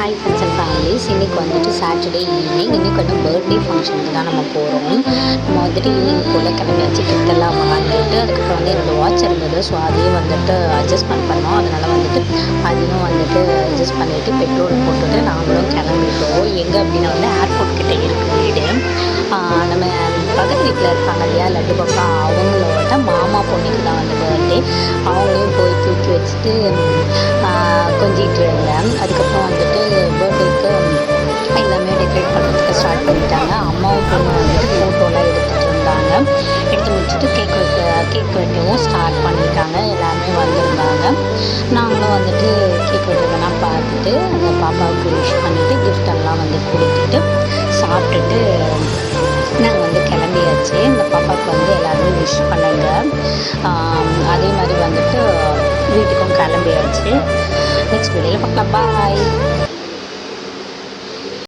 Hi friends and families. இன்றைக்கி வந்துட்டு Saturday evening. இன்றைக்கி வந்து பர்த்டே ஃபங்க்ஷனுக்கு தான் நம்ம போகிறோம். நம்ம வந்துட்டு ஈவினிங் போல் கிளம்பியாச்சு. கிஃப்டெல்லாம் வாங்கிட்டு அதுக்கப்புறம் வந்து என்னோடய வாட்ச் இருந்தது. ஸோ அதையும் வந்துட்டு அட்ஜஸ்ட்மெண்ட் பண்ணோம். அதனால் வந்துட்டு அதையும் வந்துட்டு அட்ஜஸ்ட் பண்ணிவிட்டு பெட்ரோல் போட்டுட்டு நாங்களும் கிளம்பிட்டோம். எங்கே அப்படின்னா வந்து ஏர்போர்ட் கிட்டே இருக்குது வீடு. நம்ம பக்கத்து வீட்டில் இருப்பாங்க இல்லையா லட்டு பாப்பா, அவங்களோட மாமா பொண்ணுக்கு தான் வந்து பர்த்டே. அவங்களையும் போய் தூக்கி வச்சுட்டு கொஞ்சிட்டு இருந்தேன். அதுக்கப்புறம் வந்துட்டு பர்த்டேக்கு எல்லாமே டெக்கரேட் பண்ணுறதுக்கு ஸ்டார்ட் பண்ணிட்டாங்க. அம்மாவும் பொண்ணும் வந்துட்டு ஃபோட்டோலாம் எடுத்துகிட்டு இருந்தாங்க. எடுத்து முடிச்சுட்டு கேக் வெட்டவும் ஸ்டார்ட் பண்ணிட்டாங்க. எல்லாருமே வந்திருந்தாங்க. நாங்களும் வந்துட்டு கேக் வெட்டுறதெல்லாம் பார்த்துட்டு அந்த பாப்பாவுக்கு விஷ் பண்ணிவிட்டு கிஃப்டெல்லாம் வந்து கொடுத்துட்டு சாப்பிட்டுட்டு நாங்கள் வந்து கிளம்பியாச்சு. இந்த பாப்பாவுக்கு வந்து எல்லாருமே விஷ் பண்ணுங்க. அதே மாதிரி வந்துட்டு வீட்டுக்கும் கிளம்பியாச்சு. நெக்ஸ்ட் வீடியோவில் பார்க்கலாம். பாய்.